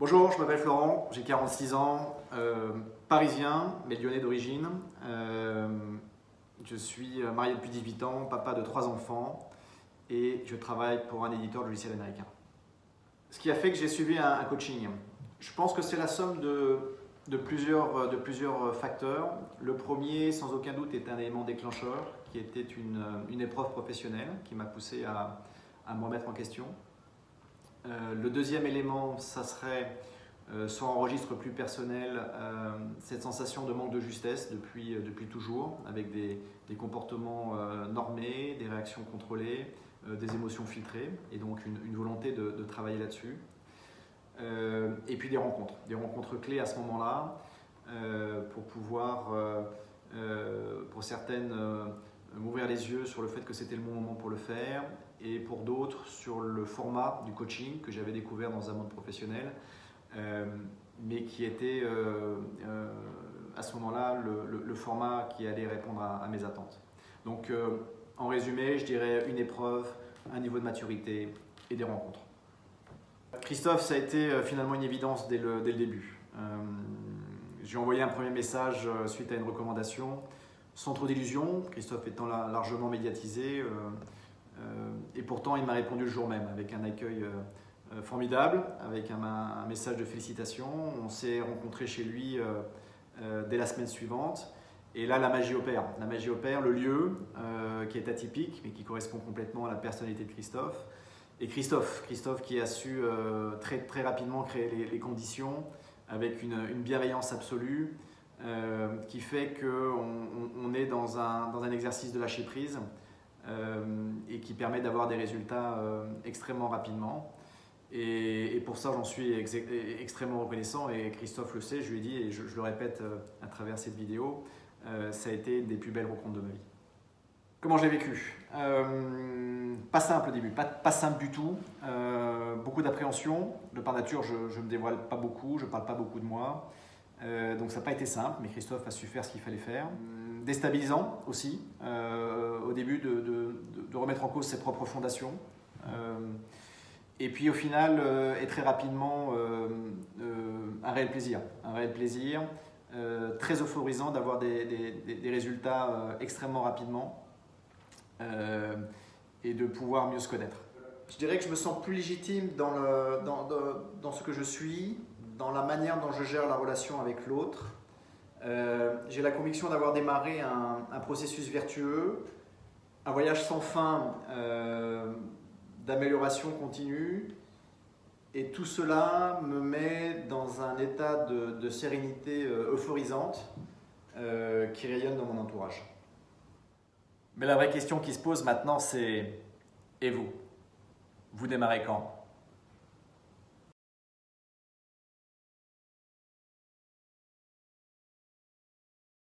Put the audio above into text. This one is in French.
Bonjour, je m'appelle Florent, j'ai 46 ans, parisien, mais lyonnais d'origine. Je suis marié depuis 18 ans, papa de 3 enfants et je travaille pour un éditeur de logiciels américain. Ce qui a fait que j'ai suivi un coaching, je pense que c'est la somme de plusieurs facteurs. Le premier, sans aucun doute, est un élément déclencheur qui était une épreuve professionnelle qui m'a poussé à me remettre en question. Le deuxième élément, ça serait sur un registre plus personnel, cette sensation de manque de justesse depuis toujours, avec des comportements normés, des réactions contrôlées, des émotions filtrées, et donc une volonté de travailler là-dessus. Et puis des rencontres clés à ce moment-là, pour pouvoir, pour certaines, m'ouvrir les yeux sur le fait que c'était le bon moment pour le faire, et pour d'autres sur le format du coaching que j'avais découvert dans un monde professionnel, mais qui était à ce moment-là le format qui allait répondre à mes attentes. Donc en résumé, je dirais une épreuve, un niveau de maturité et des rencontres. Christophe, ça a été finalement une évidence dès le début. J'ai envoyé un premier message suite à une recommandation, sans trop d'illusions, Christophe étant largement médiatisé, et pourtant il m'a répondu le jour même avec un accueil formidable, avec un message de félicitations. On s'est rencontrés chez lui dès la semaine suivante. Et là, la magie opère. La magie opère, le lieu qui est atypique, mais qui correspond complètement à la personnalité de Christophe. Et Christophe qui a su très rapidement créer les conditions avec une bienveillance absolue qui fait qu'on est dans un exercice de lâcher prise et qui permet d'avoir des résultats extrêmement rapidement. Et pour ça, j'en suis extrêmement reconnaissant et Christophe le sait, je lui ai dit et je le répète à travers cette vidéo, ça a été une des plus belles rencontres de ma vie. Comment je l'ai vécu? Pas simple au début, pas simple du tout, beaucoup d'appréhension. De par nature, je ne me dévoile pas beaucoup, je ne parle pas beaucoup de moi, donc ça n'a pas été simple, mais Christophe a su faire ce qu'il fallait faire. Déstabilisant aussi, au début de remettre en cause ses propres fondations. Et puis au final, et très rapidement, un réel plaisir, très euphorisant d'avoir des résultats extrêmement rapidement et de pouvoir mieux se connaître. Je dirais que je me sens plus légitime dans ce que je suis, dans la manière dont je gère la relation avec l'autre. J'ai la conviction d'avoir démarré un processus vertueux, un voyage sans fin d'amélioration continue, et tout cela me met dans un état de sérénité euphorisante qui rayonne dans mon entourage. Mais la vraie question qui se pose maintenant, c'est « Et vous? Vous démarrez quand ?»